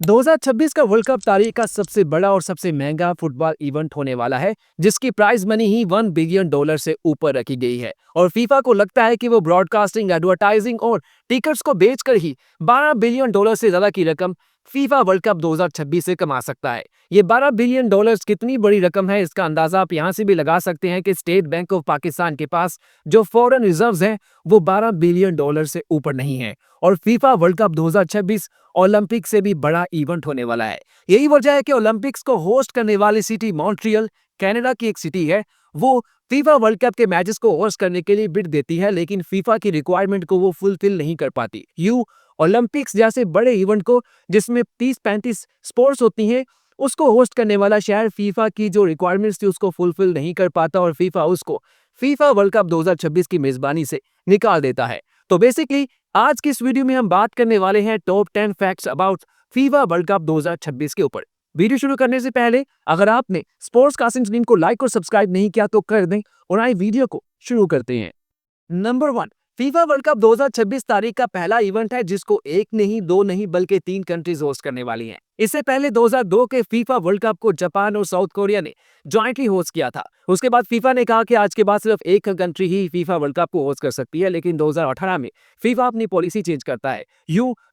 2026 का world cup तारीख का सबसे बड़ा और सबसे महंगा फुटबॉल इवेंट होने वाला है, जिसकी प्राइज मनी ही $1 बिलियन से ऊपर रखी गई है। और फीफा को लगता है कि वो ब्रॉडकास्टिंग, एडवर्टाइजिंग और टिकट्स को बेचकर ही $12 बिलियन से ज्यादा की रकम फीफा वर्ल्ड कप 2026 से कमा सकता है। ये $12 बिलियन कितनी बड़ी रकम है, इसका अंदाजा आप यहाँ से भी लगा सकते हैं कि स्टेट बैंक ऑफ पाकिस्तान के पास जो फॉरेन रिजर्व्स हैं वो $12 बिलियन से ऊपर नहीं है। और फीफा वर्ल्ड कप 2026 ओलंपिक से भी बड़ा इवेंट होने वाला है। यही वजह है कि ओलंपिक्स को होस्ट करने वाली सिटी मॉन्ट्रियल, कनाडा की एक सिटी है, वो फीफा वर्ल्ड कप के मैचेस को होस्ट करने के लिए बिड देती है, लेकिन फीफा की रिक्वायरमेंट को वो फुलफिल नहीं कर पाती। ओलंपिक्स जैसे बड़े इवेंट को, जिसमें 30-35 स्पोर्ट्स होती हैं, उसको होस्ट करने वाला शहर फीफा की जो रिक्वायरमेंट्स थी उसको फुलफिल नहीं कर पाता और फीफा उसको फीफा वर्ल्ड कप 2026 की मेजबानी से निकाल देता है। तो बेसिकली आज की इस वीडियो में हम बात करने वाले हैं top 10 facts about FIFA world cup 2026 के ऊपर। वीडियो शुरू करने से पहले अगर आपने स्पोर्ट्स कास्टिंग टीम को लाइक और सब्सक्राइब नहीं किया तो कर दें और आइए वीडियो को शुरू करते हैं। नंबर 1, फीफा वर्ल्ड कप 2026 तारीख का पहला इवेंट है जिसको एक नहीं, दो नहीं बल्कि 3 कंट्रीज होस्ट करने वाली हैं। इससे पहले 2002 के फीफा वर्ल्ड कप को जापान और साउथ कोरिया ने जॉइंटली होस्ट किया था। उसके बाद फीफा ने कहा कि आज के बाद सिर्फ एक कंट्री ही फीफा वर्ल्ड कप को होस्ट कर सकती है, लेकिन 2018 में फीफा अपनी पॉलिसी चेंज करता है।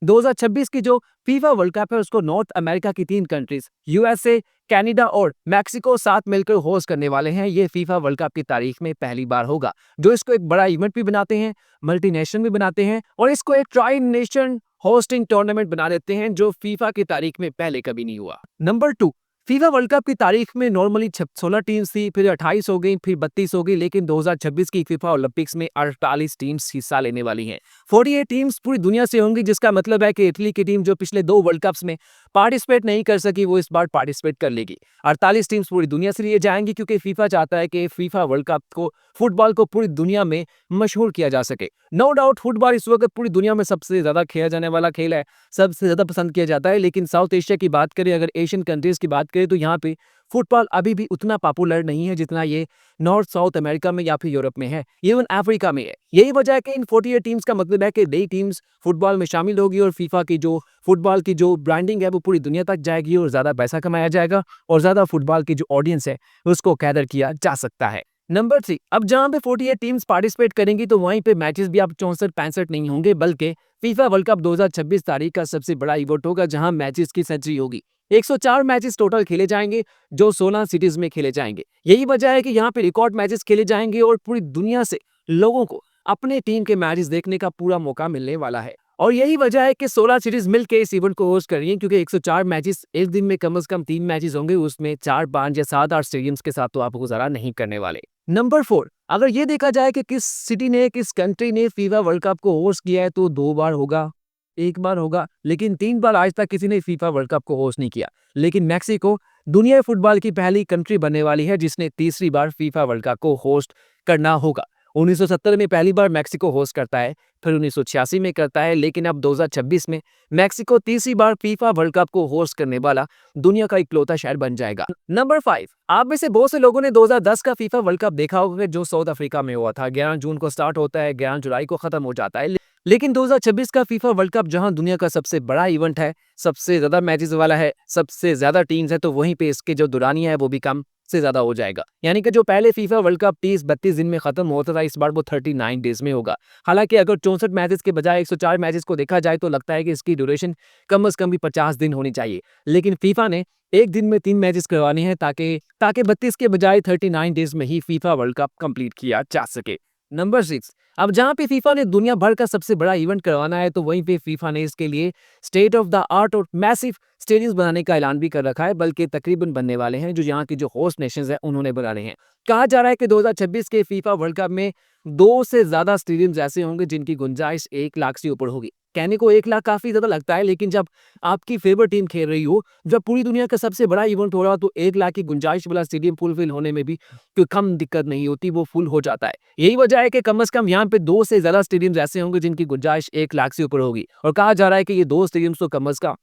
2026 की जो फीफा वर्ल्ड कप है उसको नॉर्थ अमेरिका की 3 कंट्रीज यूएसए, कनाडा और मैक्सिको साथ मिलकर होस्ट करने वाले हैं। ये फीफा वर्ल्ड कप की तारीख में पहली बार होगा, जो इसको एक बड़ा इवेंट भी बनाते हैं, मल्टीनेशनल भी बनाते हैं और इसको एक ट्राई नेशन होस्टिंग टूर्नामेंट बना देते हैं, जो फीफा की तारीख में पहले कभी नहीं हुआ। नंबर 2, फीफा वर्ल्ड कप की तारीख में नॉर्मली 16 टीम्स थी, फिर 28 हो गई, फिर 32 हो गई, लेकिन 2026 की फीफा ओलंपिक्स में 48 टीम्स हिस्सा लेने वाली हैं। 48 टीम्स पूरी दुनिया से होंगी, जिसका मतलब है कि इटली की टीम जो पिछले 2 वर्ल्ड कप्स में पार्टिसिपेट नहीं कर सकी, वो इस बार पार्टिसिपेट कर लेगी। 48 टीम्स पूरी दुनिया से लिए जाएंगी, क्योंकि फीफा चाहता है कि फीफा वर्ल्ड कप को, फुटबॉल को पूरी दुनिया में मशहूर किया जा सके। नो डाउट फुटबॉल इस वक्त पूरी दुनिया में सबसे ज्यादा खेला जाने वाला खेल है, सबसे ज्यादा पसंद किया जाता है, लेकिन साउथ एशिया की बात करें, अगर एशियन कंट्रीज की बात करें, तो यहाँ पे फुटबॉल अभी भी उतना पॉपुलर नहीं है जितना ये नॉर्थ साउथ अमेरिका में या फिर यूरोप में है, इवन अफ्रीका में है। यही वजह है कि इन 48 टीम्स का मतलब है कि नई टीम्स फुटबॉल में शामिल होगी और फीफा की जो फुटबॉल की जो ब्रांडिंग है वो पूरी दुनिया तक जाएगी और ज्यादा पैसा कमाया जाएगा और ज्यादा फुटबॉल की जो ऑडियंस है उसको कैदर किया जा सकता है। नंबर 3, अब जहां पे 48 टीम्स पार्टिसिपेट करेंगी तो वहीं पे मैचेस भी अब 64-65 नहीं होंगे, बल्कि फीफा वर्ल्ड कप 2026 तारीख का सबसे बड़ा इवेंट होगा, जहां मैचेस की सेंचुरी होगी। 104 मैचेस टोटल खेले जाएंगे, जो 16 सिटीज में खेले जाएंगे। यही वजह है कि यहाँ पे रिकॉर्ड मैचेस खेले जाएंगे और पूरी दुनिया से लोगों को अपने टीम के मैचेस देखने का पूरा मौका मिलने वाला है। और यही वजह है कि 16 सीरीज मिलकर इस इवेंट को होस्ट कर रही है, क्योंकि 104 मैचेस एक दिन में कम से कम 3 मैचेस होंगे, उसमें 4, 5 या 7-8 स्टेडियम्स के साथ तो आप गुजारा नहीं करने वाले। नंबर 4, अगर ये देखा जाए कि किस सिटी ने, किस कंट्री ने फीफा वर्ल्ड कप को होस्ट किया है, तो 2 बार होगा, 1 बार होगा, लेकिन 3 बार आज तक किसी ने फीफा वर्ल्ड कप को होस्ट नहीं किया। लेकिन मैक्सिको दुनिया फुटबॉल की पहली कंट्री बनने वाली है जिसने तीसरी बार फीफा वर्ल्ड कप को होस्ट करना होगा। 1970 में पहली बार मैक्सिको होस्ट करता है, फिर 1986 में करता है, लेकिन अब 2026 में मैक्सिको तीसरी बार फीफा वर्ल्ड कप को होस्ट करने वाला दुनिया का इकलौता शहर बन जाएगा। नंबर 5, आप में से बहुत से लोगों ने 2010 का फीफा वर्ल्ड कप देखा होगा, जो साउथ अफ्रीका में हुआ था। 11 जून को स्टार्ट होता है, 11 जुलाई को खत्म हो जाता है। लेकिन 2026 का फीफा वर्ल्ड कप जहां दुनिया का सबसे बड़ा इवेंट है, सबसे ज्यादा मैचेस वाला है, सबसे ज्यादा टीम्स है, तो वहीं पे इसके जो दुरानिया है वो भी कम से ज्यादा हो जाएगा। यानी कि जो पहले फीफा वर्ल्ड कप 30-32 दिन में खत्म होता था, इस बार वो 39 डेज में होगा। हालांकि अगर 64 मैचेस के बजाय 104 मैचेस को देखा जाए तो लगता है कि इसकी ड्यूरेशन कम से कम भी 50 दिन होनी चाहिए, लेकिन फीफा ने एक दिन में 3 मैचेस करवाने हैं ताकि 32 के बजाय 39 डेज में ही फीफा वर्ल्ड कप कंप्लीट किया जा सके। नंबर 6, अब जहां पे फीफा ने दुनिया भर का सबसे बड़ा इवेंट करवाना है, तो वहीं पे फीफा ने इसके लिए स्टेट ऑफ द आर्ट और मैसिव स्टेडियम्स बनाने का ऐलान भी कर रखा है, बल्कि तकरीबन बनने वाले हैं, जो यहाँ की जो होस्ट नेशंस हैं उन्होंने बनाने हैं। कहा जा रहा है कि 2026 के फीफा वर्ल्ड कप में 2 से ज्यादा स्टेडियम्स ऐसे होंगे जिनकी गुंजाइश 1 लाख से ऊपर होगी। कहने को 1 लाख काफी ज्यादा लगता है, लेकिन जब आपकी फेवरेट टीम खेल रही हो, जब पूरी दुनिया का सबसे बड़ा इवेंट हो रहा हो, तो 1 लाख की गुंजाइश वाला स्टेडियम फुलफिल होने में भी कोई कम दिक्कत नहीं होती, वो फुल हो जाता है। यही वजह है कि कम से कम यहाँ पे 2 से ज्यादा स्टेडियम्स ऐसे होंगे जिनकी गुंजाइश 1 लाख से ऊपर होगी। और कहा जा रहा है कि ये 2 स्टेडियम्स तो कम से कम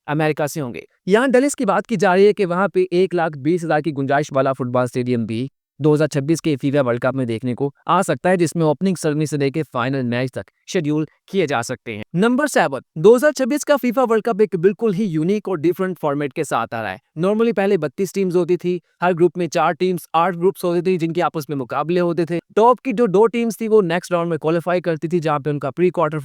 अमेरिका से होंगे। यहाँ डलिस की बात की जा रही है कि वहां पे 1,20,000 की गुंजाइश वाला फुटबॉल स्टेडियम भी 2026 के फीफा वर्ल्ड कप में देखने को आ सकता है, जिसमें ओपनिंग सेरेमनी से लेकर फाइनल मैच तक शेड्यूल किए जा सकते हैं। नंबर 7, 2026 का फीफा वर्ल्ड कप एक बिल्कुल ही यूनिक और डिफरेंट फॉर्मेट के साथ आ रहा है। नॉर्मली पहले 32 टीम्स होती थी, हर ग्रुप में 4 टीम्स, 8 ग्रुप्स होते थे जिनके आपस में मुकाबले होते थे। टॉप की जो 2 टीम्स थी वो नेक्स्ट राउंड में क्वालिफाई करती थी, जहां पे उनका pre quarter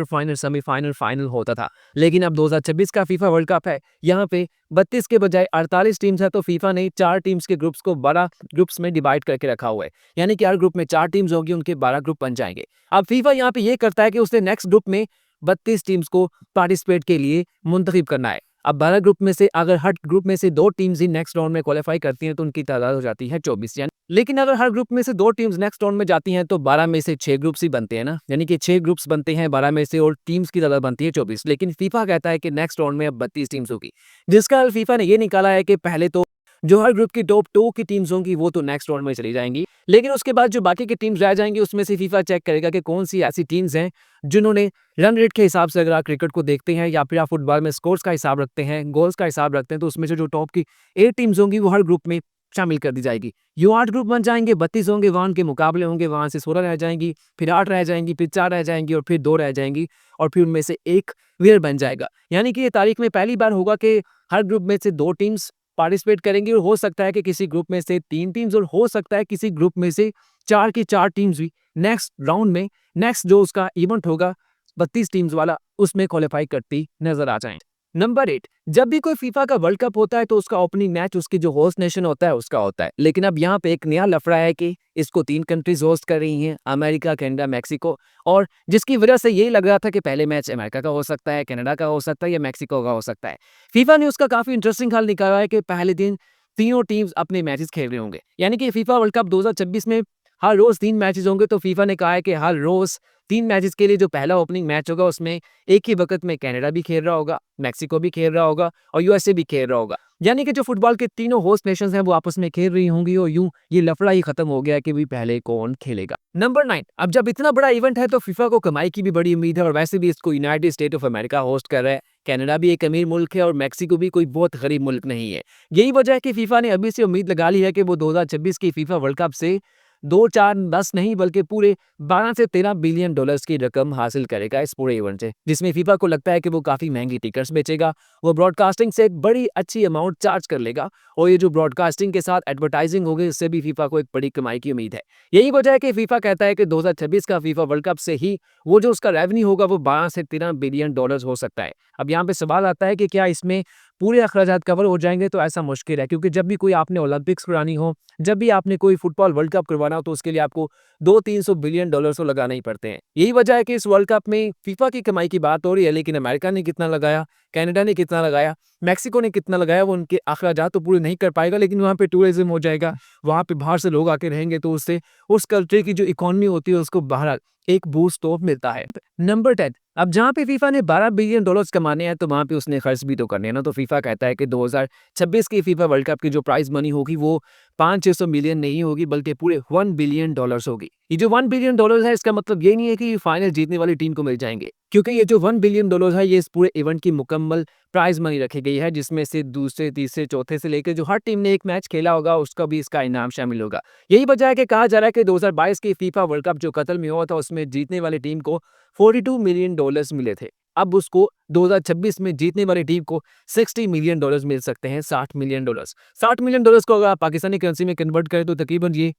final, semifinal, final होता था। लेकिन अब 2026 का फीफा वर्ल्ड कप है, यहाँ पे 32 के बजाय 48 टीम्स है, तो फीफा ने 4 टीम्स के ग्रुप्स को 12 ग्रुप्स में डिवाइड करके रखा हुआ है। यानी कि हर ग्रुप में 4 टीम्स होंगी, उनके 12 ग्रुप बन जाएंगे। अब फीफा यहाँ पे ये करता है कि उसने नेक्स्ट ग्रुप में 32 टीम्स को पार्टिसिपेट के लिए मुंतखब करना है। अब 12 ग्रुप में से अगर हर ग्रुप में से 2 टीम्स ही नेक्स्ट राउंड में क्वालिफाई करती हैं तो उनकी तादाद हो जाती है 24। यानी लेकिन अगर हर ग्रुप में से 2 टीम्स नेक्स्ट राउंड में जाती हैं तो 12 में से 6 ग्रुप्स ही बनते हैं ना, यानी कि 6 ग्रुप्स बनते हैं 12 में से और टीम्स की तादाद बनती है 24। लेकिन फीफा कहता है कि नेक्स्ट राउंड में अब 32 टीम्स होगी, जिसका हल फीफा ने ये निकाला है कि पहले तो जो हर ग्रुप की टॉप 2 की टीम्स होंगी वो तो नेक्स्ट राउंड में चली जाएंगी, लेकिन उसके बाद जो बाकी की टीम्स रह जाएंगी उसमें से फीफा चेक करेगा कि कौन सी ऐसी टीम्स हैं जिन्होंने रन रेट के हिसाब से, अगर आप क्रिकेट को देखते हैं या फिर आप फुटबॉल में स्कोर्स का हिसाब रखते हैं, गोल्स का हिसाब रखते हैं, तो उसमें से जो टॉप की 8 टीम्स होंगी वो हर ग्रुप में शामिल कर दी जाएगी। यो 8 ग्रुप बन जाएंगे, 32 होंगे, वहां के मुकाबले होंगे, वहां से 16 रह जाएंगी, फिर 8 रह जाएंगी, फिर 4 रह जाएंगी और फिर 2 रह जाएंगी और फिर उनमें से एक विनर बन जाएगा। यानी कि ये तारीख में पहली बार होगा कि हर ग्रुप में से 2 टीम्स पार्टिसिपेट करेंगी और हो सकता है कि किसी ग्रुप में से 3 टीम्स और हो सकता है किसी ग्रुप में से 4 की 4 टीम्स भी नेक्स्ट राउंड में, नेक्स्ट जो उसका इवेंट होगा 32 टीम्स वाला, उसमें क्वालिफाई करती नजर आ जाएं। नंबर 8, जब भी कोई फीफा का वर्ल्ड कप होता है तो उसका ओपनिंग मैच उसकी जो होस्ट नेशन होता है उसका होता है। लेकिन अब यहाँ पे एक नया लफड़ा है कि इसको 3 कंट्रीज होस्ट कर रही हैं, अमेरिका, कनाडा, मैक्सिको, और जिसकी वजह से यही लग रहा था कि पहले मैच अमेरिका का हो सकता है, कनाडा का हो सकता है या मैक्सिको का हो सकता है। फीफा ने उसका काफी इंटरेस्टिंग हल निकाला है कि पहले दिन तीनों टीम्स अपने मैचेस खेल रहे होंगे। यानी कि फीफा वर्ल्ड कप 2026 में हर रोज 3 मैचेस होंगे, तो फीफा ने कहा है कि हर रोज 3 मैचेस के लिए जो पहला ओपनिंग मैच होगा उसमें एक ही वक्त में कनाडा भी खेल रहा होगा, मैक्सिको भी खेल रहा होगा और यूएसए भी खेल रहा होगा। यानी कि जो फुटबॉल के तीनों होस्ट नेशंस हैं वो आपस में खेल रही होंगी और यूं ये लफड़ा ही खत्म हो गया कि भी पहले कौन खेलेगा। नंबर 9, अब जब इतना बड़ा इवेंट है तो फीफा को कमाई की भी बड़ी उम्मीद है और वैसे भी इसको United state of America host कर रहा है। कनाडा भी एक अमीर मुल्क है और मैक्सिको भी कोई बहुत गरीब मुल्क नहीं है। यही वजह है कि फीफा ने अभी से उम्मीद लगा ली है कि वो 2026 की फीफा वर्ल्ड कप से 2, 4, 10 नहीं बल्कि पूरे 12 से 13 बिलियन डॉलर्स की रकम हासिल करेगा इस पूरे इवेंट से, जिसमें फीफा को लगता है कि वो काफी महंगी टिकट्स बेचेगा, वो ब्रॉडकास्टिंग से एक बड़ी अच्छी अमाउंट चार्ज कर लेगा और ये जो ब्रॉडकास्टिंग के साथ एडवर्टाइजिंग होगी इससे भी फीफा को एक बड़ी कमाई की उम्मीद है। यही वजह है कि फीफा कहता है कि 2026 का फीफा वर्ल्ड कप से ही वो जो उसका रेवेन्यू होगा वो 12 से 13 बिलियन डॉलर्स हो सकता है। अब यहाँ पे सवाल आता है कि क्या इसमें पूरे अखराजात कवर हो जाएंगे, तो ऐसा मुश्किल है, क्योंकि जब भी कोई आपने ओलंपिक्स करानी हो, जब भी आपने कोई फुटबॉल वर्ल्ड कप करवाना हो तो उसके लिए आपको 200-300 बिलियन डॉलर्स तो लगाना ही पड़ते हैं। यही वजह है कि इस वर्ल्ड कप में फीफा की कमाई की बात हो रही है, लेकिन अमेरिका ने कितना लगाया, कनाडा ने कितना लगाया, मैक्सिको ने कितना लगाया, वो उनके अखराजात तो पूरे नहीं कर पाएगा, लेकिन वहाँ पे टूरिज्म हो जाएगा, वहाँ पे बाहर से लोग आके रहेंगे तो उससे उस कंट्री की जो इकोनॉमी होती है उसको बाहर एक बूस्ट तो मिलता है। नंबर 10, अब जहाँ पे फीफा ने 12 बिलियन डॉलर्स कमाने हैं तो वहाँ पे उसने खर्च भी तो करने हैं ना, तो फीफा कहता है कि 2026 की फीफा वर्ल्ड कप की जो प्राइज मनी होगी वो 500-600 मिलियन नहीं होगी बल्कि पूरे 1 बिलियन डॉलर्स होगी। ये जो 1 बिलियन डॉलर्स है इसका मतलब ये नहीं है कि ये फाइनल जीतने वाली टीम को मिल जाएंगे, क्योंकि ये जो 1 बिलियन डॉलर्स है ये इस पूरे इवेंट की मुकम्मल प्राइज मनी रखी गई है, जिसमें से दूसरे, तीसरे, चौथे से लेकर जो हर टीम ने एक मैच खेला होगा उसका भी इसका इनाम शामिल होगा। यही वजह है कि कहा जा रहा है कि 2022 की फीफा वर्ल्ड कप जो कतर में हुआ था उसमें जीतने वाली टीम को 42 मिलियन डॉलर्स मिले थे। अब उसको 2026 में जीतने वाली टीम को 60 मिलियन डॉलर्स मिल सकते हैं, 60 मिलियन डॉलर्स। 60 मिलियन डॉलर्स को अगर आप पाकिस्तानी करेंसी में कन्वर्ट करें तो तकरीबन ये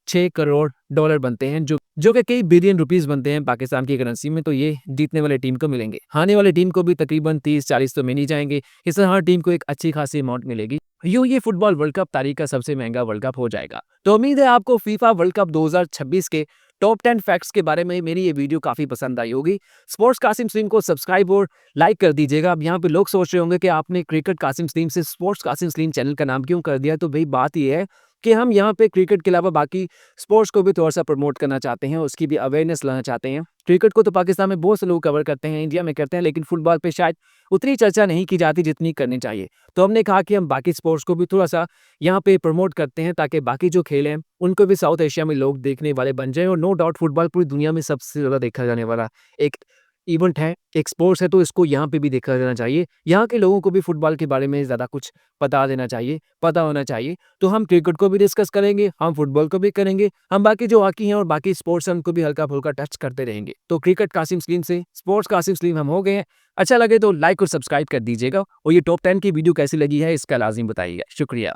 6 करोड़ डॉलर बनते हैं, जो कि कई बिलियन रुपीस बनते हैं पाकिस्तान की करेंसी में, तो ये जीतने वाली टीम को मिलेंगे। हारने वाली टीम को भी तकरीबन 30-40 तो मिल ही जाएंगे। इससे हर टीम को एक अच्छी खासी अमाउंट मिलेगी। यूं ये फुटबॉल वर्ल्ड कप तारीख का सबसे महंगा वर्ल्ड कप हो जाएगा। तो उम्मीद है आपको फीफा वर्ल्ड कप 2026 के टॉप 10 फैक्ट्स के बारे में मेरी ये वीडियो काफी पसंद आई होगी। स्पोर्ट्स कासिम स्ट्रीम को सब्सक्राइब और लाइक कर दीजिएगा। अब यहाँ पे लोग सोच रहे होंगे कि आपने क्रिकेट कासिम स्ट्रीम से स्पोर्ट्स कासिम स्ट्रीम चैनल का नाम क्यों कर दिया, तो भाई बात ये है कि हम यहाँ पे क्रिकेट के अलावा बाकी स्पोर्ट्स को भी थोड़ा सा प्रमोट करना चाहते हैं, उसकी भी अवेयरनेस लाना चाहते हैं। क्रिकेट को तो पाकिस्तान में बहुत से लोग कवर करते हैं, इंडिया में करते हैं, लेकिन फुटबॉल पे शायद उतनी चर्चा नहीं की जाती जितनी करनी चाहिए। तो हमने कहा कि हम बाकी स्पोर्ट्स को भी थोड़ा सा यहाँ पे प्रमोट करते हैं ताकि बाकी जो खेल हैं उनको भी साउथ एशिया में लोग देखने वाले बन जाए। और नो डाउट फुटबॉल पूरी दुनिया में सबसे ज़्यादा देखा जाने वाला एक इवेंट है, एक स्पोर्ट्स है, तो इसको यहाँ पे भी देखा जाना चाहिए। यहाँ के लोगों को भी फुटबॉल के बारे में ज़्यादा कुछ बता देना चाहिए, पता होना चाहिए। तो हम क्रिकेट को भी डिस्कस करेंगे, हम फुटबॉल को भी करेंगे, हम बाकी जो हॉकी हैं और बाकी स्पोर्ट्स हैं उनको भी हल्का-फुल्का टच करते रहेंगे। तो क्रिकेट कासिम सलीम से स्पोर्ट्स कासिम सलीम हम हो गए हैं। अच्छा लगे तो लाइक और सब्सक्राइब कर दीजिएगा और ये टॉप 10 की वीडियो कैसी लगी है इसका लाज़िम बताइएगा। शुक्रिया।